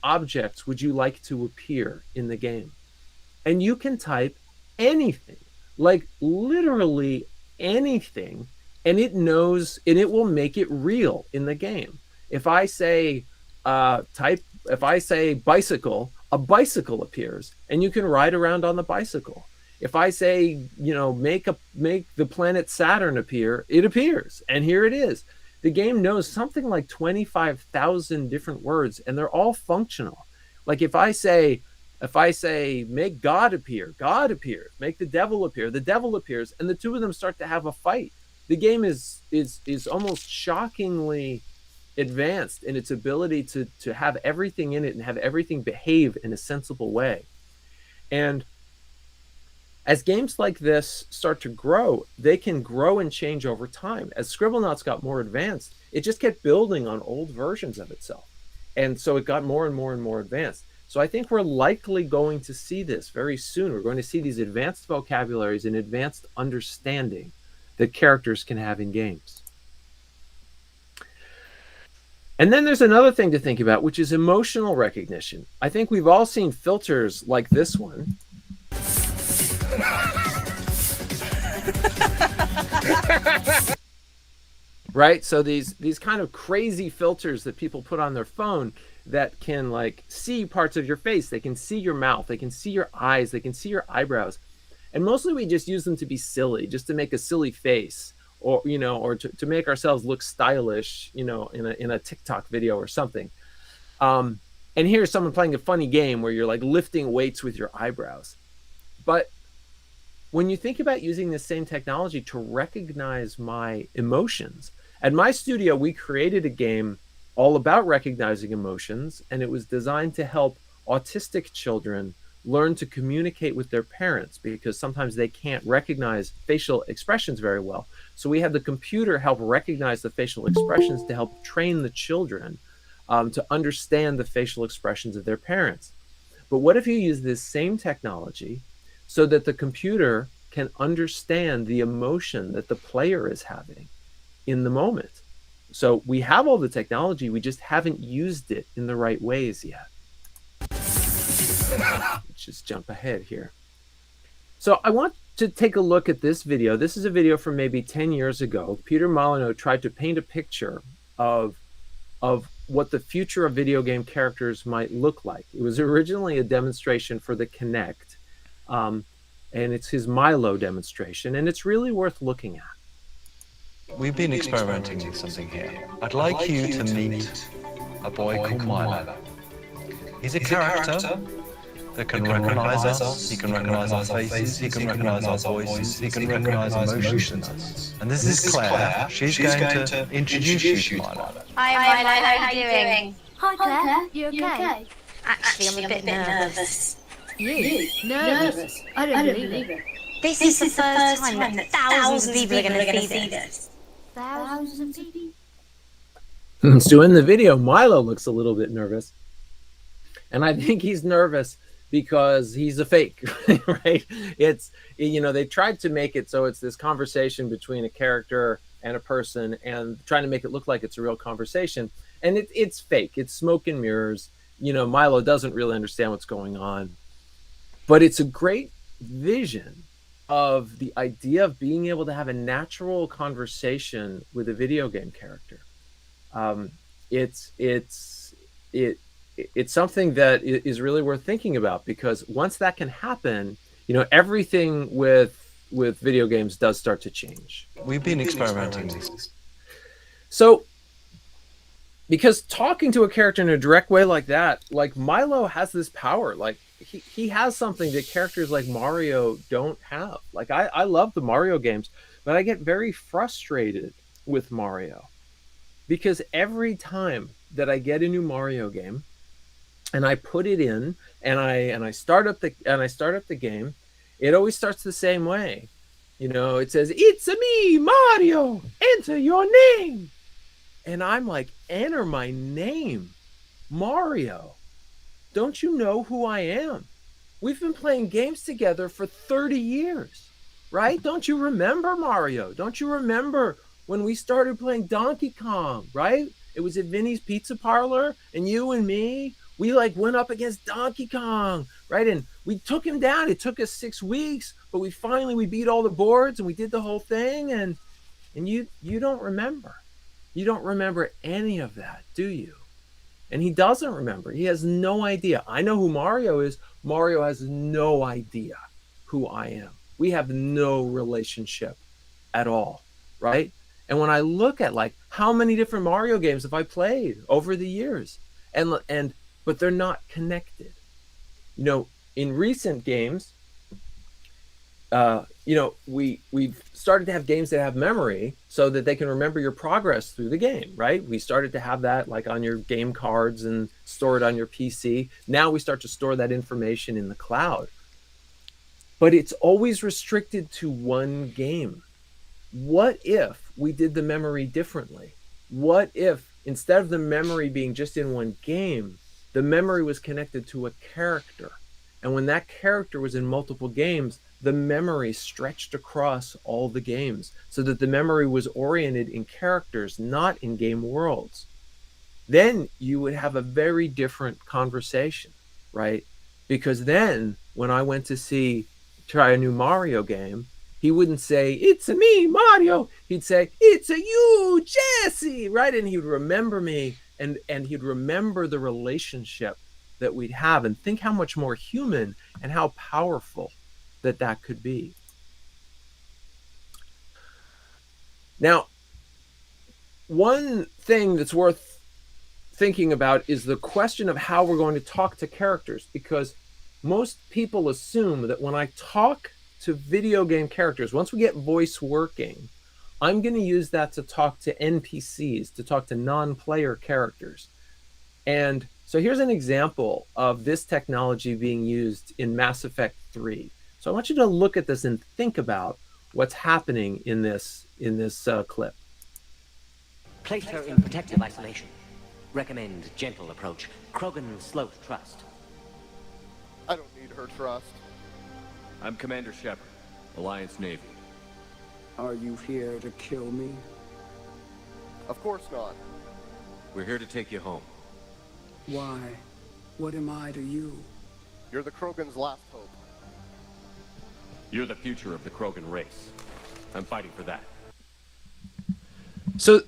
objects would you like to appear in the game. And you can type anything, like literally anything, and it knows, and it will make it real in the game. If I say bicycle, a bicycle appears, and you can ride around on the bicycle. If I say, make the planet Saturn appear, it appears, and here it is. The game knows something like 25,000 different words, and they're all functional. Like if I say, make God appear, God appears. Make the devil appears, and the two of them start to have a fight. The game is almost shockingly advanced in its ability to have everything in it and have everything behave in a sensible way. And as games like this start to grow, they can grow and change over time. As Scribblenauts got more advanced, it just kept building on old versions of itself. And so it got more and more and more advanced. So I think we're likely going to see this very soon. We're going to see these advanced vocabularies and advanced understanding that characters can have in games. And then there's another thing to think about, which is emotional recognition. I think we've all seen filters like this one. Right? So these kind of crazy filters that people put on their phone that can like see parts of your face. They can see your mouth. They can see your eyes. They can see your eyebrows. And mostly we just use them to be silly, just to make a silly face, or or to make ourselves look stylish, in a TikTok video or something. And here's someone playing a funny game where you're like lifting weights with your eyebrows. But when you think about using this same technology to recognize my emotions, at my studio, we created a game all about recognizing emotions, and it was designed to help autistic children learn to communicate with their parents because sometimes they can't recognize facial expressions very well. So we had the computer help recognize the facial expressions to help train the children to understand the facial expressions of their parents. But what if you use this same technology so that the computer can understand the emotion that the player is having in the moment? So we have all the technology, we just haven't used it in the right ways yet. Let's just jump ahead here. So I want to take a look at this video. This is a video from maybe 10 years ago. Peter Molyneux tried to paint a picture of what the future of video game characters might look like. It was originally a demonstration for the Kinect. And it's his Milo demonstration, and it's really worth looking at. We've been experimenting with something here. I'd like you to meet a boy called Milo. He's a character that can recognize us, he can recognize our faces, he can recognize our voices, he can recognize emotions in us. And this is Claire. She's going to introduce you to Milo. Hi Milo, how are you doing? Hi Claire, you okay? Actually, I'm a bit nervous. You? Nervous? I don't believe it. This is the first time that thousands of people are going to see this. Thousands of people? So in the video, Milo looks a little bit nervous. And I think he's nervous because he's a fake, right? It's, you know, they tried to make it so it's this conversation between a character and a person and trying to make it look like it's a real conversation. And it's fake. It's smoke and mirrors. You know, Milo doesn't really understand what's going on. But it's a great vision of the idea of being able to have a natural conversation with a video game character. It's something that is really worth thinking about, because once that can happen, you know, everything with video games does start to change. We've been experimenting with this. So, because talking to a character in a direct way like that, like Milo has this power, like he has something that characters like Mario don't have. Like I love the Mario games, but I get very frustrated with Mario because every time that I get a new Mario game, and I put it in, and I start up the game, it always starts the same way. You know, it says, "It's me, Mario. Enter your name." And I'm like, "Enter my name, Mario. Don't you know who I am? We've been playing games together for 30 years, right? Don't you remember, Mario? Don't you remember when we started playing Donkey Kong, right? It was at Vinny's Pizza Parlor, and you and me, we like went up against Donkey Kong, right? And we took him down. It took us 6 weeks, but we beat all the boards and we did the whole thing. And you don't remember. You don't remember any of that, do you? And he doesn't remember. He has no idea. I know who Mario is. Mario has no idea who I am. We have no relationship at all, right? And when I look at like how many different Mario games have I played over the years, but they're not connected. You know, in recent games, you know, we've started to have games that have memory so that they can remember your progress through the game, right? We started to have that like on your game cards and store it on your PC. Now we start to store that information in the cloud. But it's always restricted to one game. What if we did the memory differently? What if instead of the memory being just in one game, the memory was connected to a character? And when that character was in multiple games, the memory stretched across all the games so that the memory was oriented in characters, not in game worlds. Then you would have a very different conversation, right? Because then when I went to try a new Mario game, he wouldn't say, "It's a me, Mario." He'd say, "It's a you, Jesse," right? And he would remember me and he'd remember the relationship that we'd have, and think how much more human and how powerful that could be. Now, one thing that's worth thinking about is the question of how we're going to talk to characters, because most people assume that when I talk to video game characters, once we get voice working, I'm going to use that to talk to NPCs, to talk to non-player characters. And so here's an example of this technology being used in Mass Effect 3. So I want you to look at this and think about what's happening in this clip. Place her in protective isolation. Recommend gentle approach. Krogan slow trust. I don't need her trust. I'm Commander Shepard, Alliance Navy. Are you here to kill me? Of course not. We're here to take you home. Why? What am I to you? You're the Krogan's last hope. You're the future of the Krogan race. I'm fighting for that. So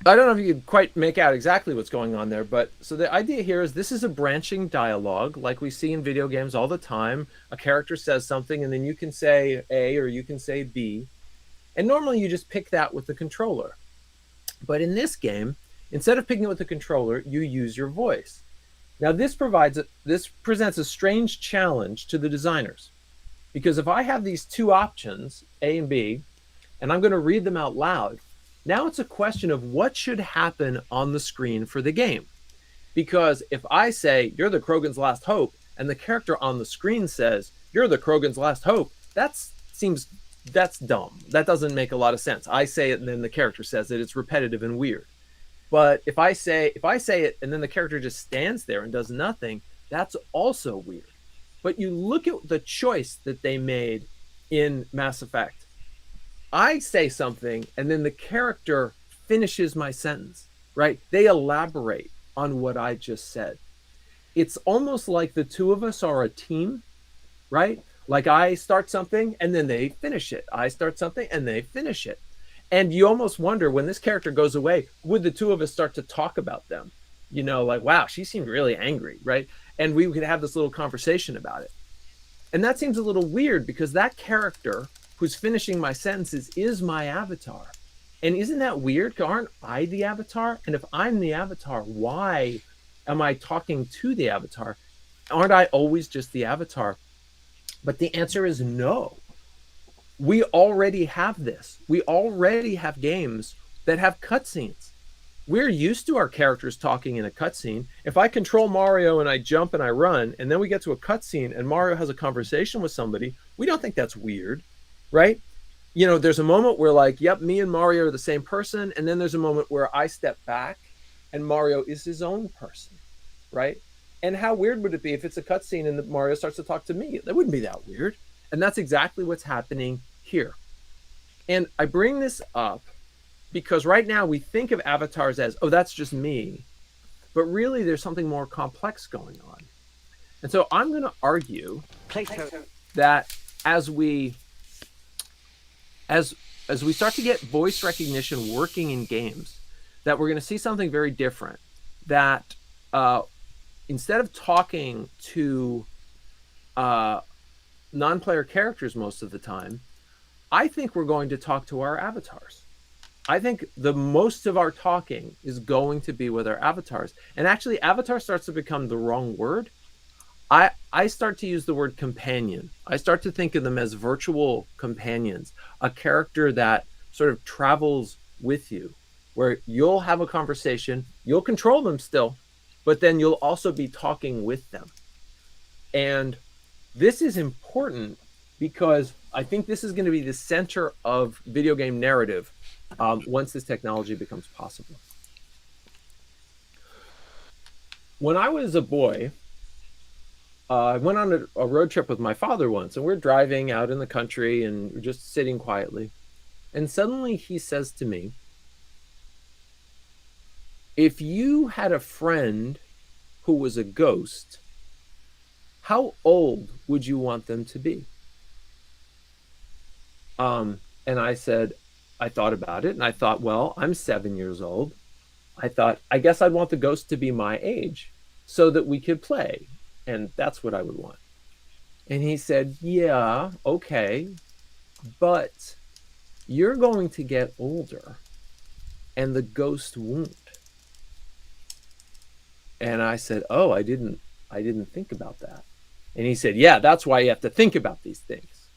I don't know if you could quite make out exactly what's going on there, but so the idea here is this is a branching dialogue like we see in video games all the time. A character says something and then you can say A or you can say B. And normally you just pick that with the controller. But in this game, instead of picking it with the controller, you use your voice. Now this presents a strange challenge to the designers. Because if I have these two options, A and B, and I'm going to read them out loud, now it's a question of what should happen on the screen for the game. Because if I say, you're the Krogan's last hope, and the character on the screen says, you're the Krogan's last hope, that's dumb. That doesn't make a lot of sense. I say it and then the character says it. It's repetitive and weird. But if I say it and then the character just stands there and does nothing, that's also weird. But you look at the choice that they made in Mass Effect. I say something and then the character finishes my sentence, right? They elaborate on what I just said. It's almost like the two of us are a team, right? Like I start something and then they finish it. I start something and they finish it. And you almost wonder when this character goes away, would the two of us start to talk about them? You know, like, wow, she seemed really angry, right? And we could have this little conversation about it. And that seems a little weird because that character who's finishing my sentences is my avatar. And isn't that weird? Aren't I the avatar? And if I'm the avatar, why am I talking to the avatar? Aren't I always just the avatar? But the answer is no. We already have this. We already have games that have cutscenes. We're used to our characters talking in a cutscene. If I control Mario and I jump and I run, and then we get to a cutscene and Mario has a conversation with somebody, we don't think that's weird. Right? You know, there's a moment where like, yep, me and Mario are the same person. And then there's a moment where I step back and Mario is his own person. Right? And how weird would it be if it's a cutscene and Mario starts to talk to me? That wouldn't be that weird. And that's exactly what's happening here. And I bring this up because right now we think of avatars as, oh, that's just me. But really there's something more complex going on. And so I'm going to argue that as we start to get voice recognition working in games, that we're going to see something very different. That instead of talking to non-player characters most of the time, I think we're going to talk to our avatars. I think the most of our talking is going to be with our avatars. And actually, avatar starts to become the wrong word. I start to use the word companion. I start to think of them as virtual companions, a character that sort of travels with you, where you'll have a conversation, you'll control them still, but then you'll also be talking with them. And this is important because I think this is going to be the center of video game narrative once this technology becomes possible. When I was a boy, I went on a road trip with my father once, and we're driving out in the country and we're just sitting quietly. And suddenly he says to me, if you had a friend who was a ghost, how old would you want them to be? And I said, I thought about it and I thought, well, I'm 7 years old. I thought, I guess I'd want the ghost to be my age so that we could play. And that's what I would want. And he said, yeah, okay, but you're going to get older and the ghost won't. And I said, oh, I didn't think about that. And he said, yeah, that's why you have to think about these things.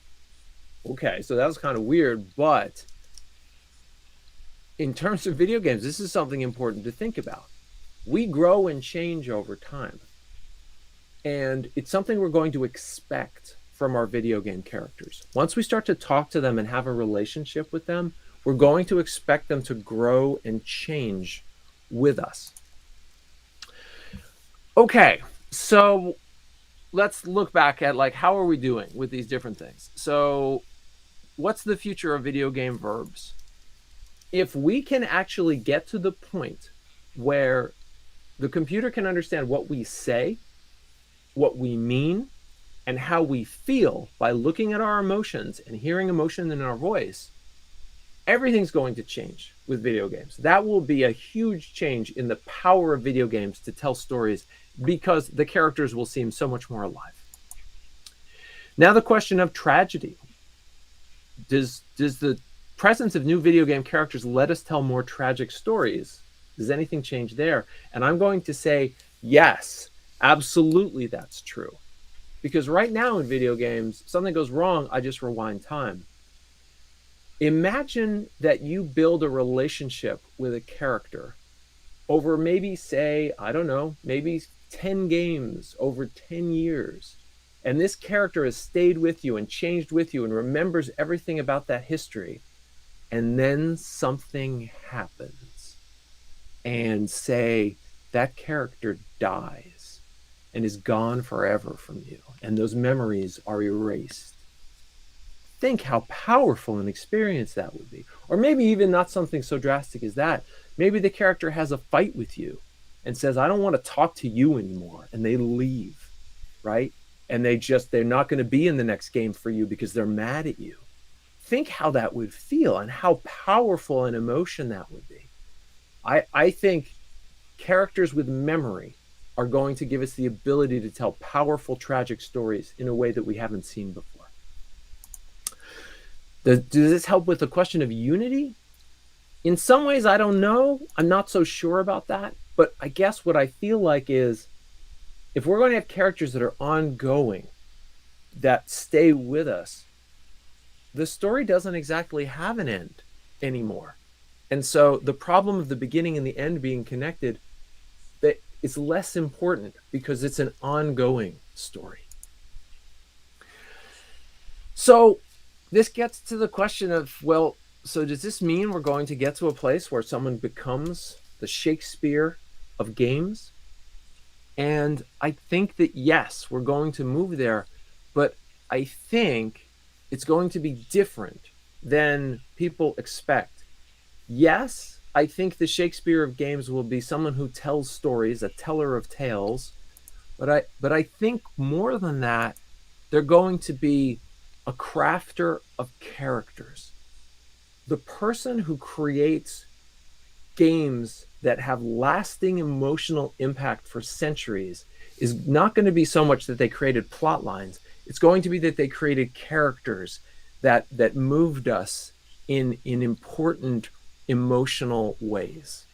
Okay, so that was kind of weird, but in terms of video games, this is something important to think about. We grow and change over time. And it's something we're going to expect from our video game characters. Once we start to talk to them and have a relationship with them, we're going to expect them to grow and change with us. Okay, so let's look back at like, how are we doing with these different things? So what's the future of video game verbs? If we can actually get to the point where the computer can understand what we say, what we mean, and how we feel by looking at our emotions and hearing emotion in our voice, everything's going to change with video games. That will be a huge change in the power of video games to tell stories because the characters will seem so much more alive. Now the question of tragedy. Does the presence of new video game characters let us tell more tragic stories? Does anything change there? And I'm going to say, yes, absolutely that's true. Because right now in video games, something goes wrong, I just rewind time. Imagine that you build a relationship with a character over maybe, say, I don't know, maybe 10 games over 10 years. And this character has stayed with you and changed with you and remembers everything about that history. And then something happens. And say that character dies and is gone forever from you. And those memories are erased. Think how powerful an experience that would be. Or maybe even not something so drastic as that. Maybe the character has a fight with you and says, I don't want to talk to you anymore. And they leave, right? And they're not going to be in the next game for you because they're mad at you. Think how that would feel and how powerful an emotion that would be. I think characters with memory are going to give us the ability to tell powerful, tragic stories in a way that we haven't seen before. Does this help with the question of unity? In some ways, I don't know. I'm not so sure about that. But I guess what I feel like is if we're going to have characters that are ongoing, that stay with us, the story doesn't exactly have an end anymore. And so the problem of the beginning and the end being connected, that is less important because it's an ongoing story. So this gets to the question of, well, so does this mean we're going to get to a place where someone becomes the Shakespeare of games? And I think that, yes, we're going to move there, but I think it's going to be different than people expect. Yes, I think the Shakespeare of games will be someone who tells stories, a teller of tales, but I think more than that, they're going to be a crafter of characters. The person who creates games that have lasting emotional impact for centuries is not going to be so much that they created plot lines. It's going to be that they created characters that moved us in important emotional ways.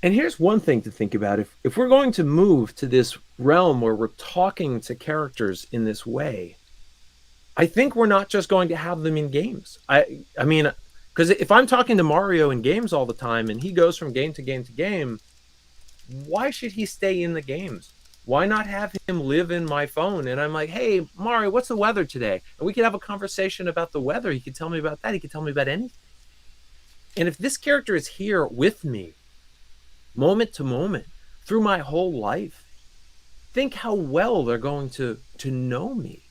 And here's one thing to think about. If we're going to move to this realm where we're talking to characters in this way, I think we're not just going to have them in games. I mean, because if I'm talking to Mario in games all the time and he goes from game to game to game, why should he stay in the games? Why not have him live in my phone? And I'm like, hey, Mario, what's the weather today? And we could have a conversation about the weather. He could tell me about that. He could tell me about anything. And if this character is here with me, moment to moment, through my whole life, think how well they're going to know me.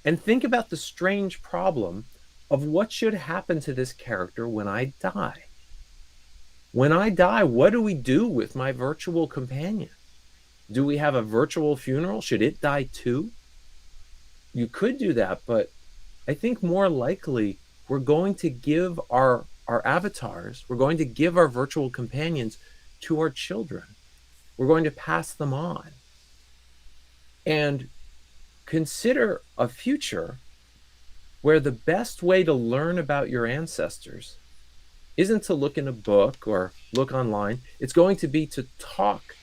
And think about the strange problem of what should happen to this character when I die. When I die, what do we do with my virtual companion? Do we have a virtual funeral? Should it die too? You could do that, but I think more likely we're going to give our avatars, we're going to give our virtual companions to our children. We're going to pass them on. And consider a future where the best way to learn about your ancestors isn't to look in a book or look online. It's going to be to talk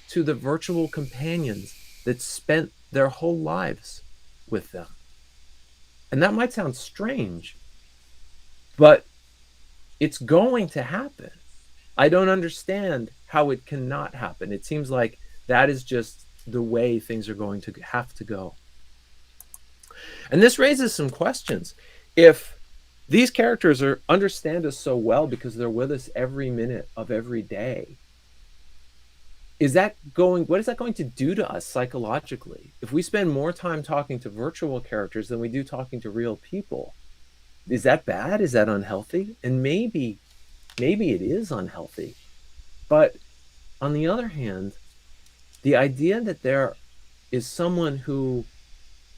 to the virtual companions that spent their whole lives with them. And that might sound strange, but it's going to happen. I don't understand how it cannot happen. It seems like that is just the way things are going to have to go. And this raises some questions. If these characters understand us so well because they're with us every minute of every day, what is that going to do to us psychologically? If we spend more time talking to virtual characters than we do talking to real people, is that bad? Is that unhealthy? And maybe it is unhealthy. But on the other hand, the idea that there is someone who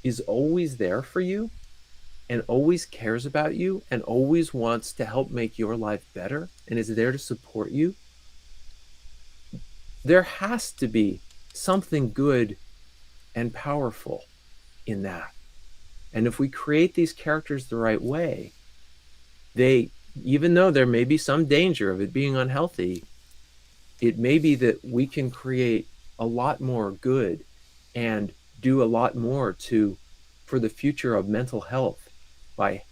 is always there for you and always cares about you and always wants to help make your life better and is there to support you, there has to be something good and powerful in that. And if we create these characters the right way, they, even though there may be some danger of it being unhealthy, it may be that we can create a lot more good and do a lot more for the future of mental health by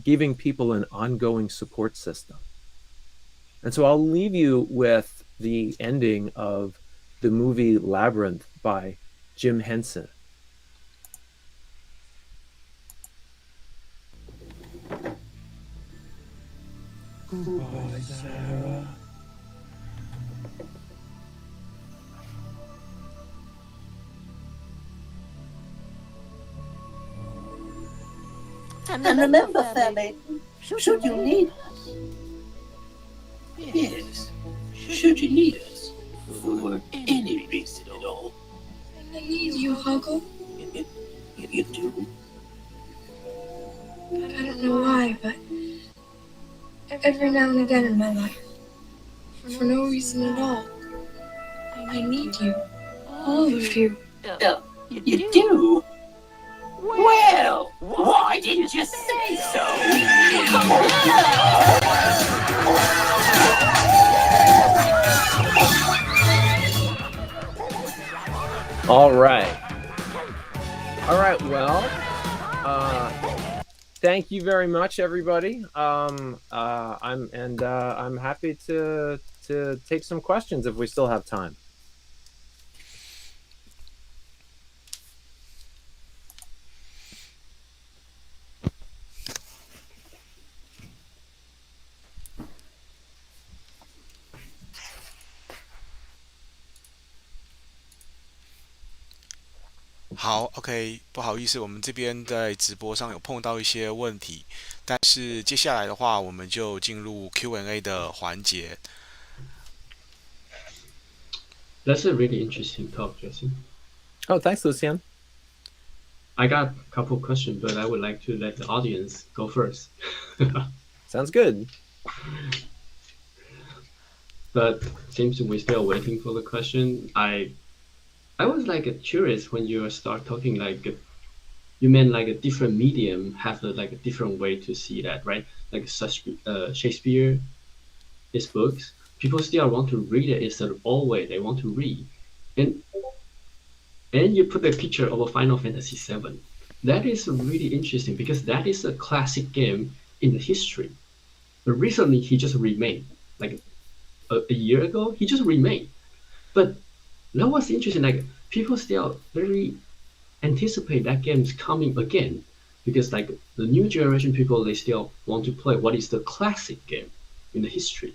giving people an ongoing support system. And so I'll leave you with the ending of the movie Labyrinth by Jim Henson. Goodbye, Sarah. And remember, Fairmaid, should you need us? Yes, should you need us for any reason at all. I need you, Hugo. You do? I don't know why, but every now and again in my life, for no reason at all, I need you. All of you. You do? Well, why didn't you say so? All right, well, thank you very much, everybody. I'm happy to take some questions if we still have time.好 ，OK， 不好意思，我们这边在直播上有碰到一些问题，但是接下来的话，我们就进入 Q&A 的环节。That's a really interesting talk, Jesse. Oh, thanks, Lucien. I got a couple of questions, but I would like to let the audience go first. Sounds good. But seems we're still waiting for the question. I was like curious when you start talking like you meant like a different medium have like a different way to see that, right? Like such Shakespeare, his books, people still want to read it. It's the old way they want to read, and you put a picture of a Final Fantasy VII. That is really interesting because that is a classic game in the history. But recently he just remade, like a year ago he just remade, but that was interesting. Like people still very anticipate that game's coming again because like the new generation people, they still want to play what is the classic game in the history.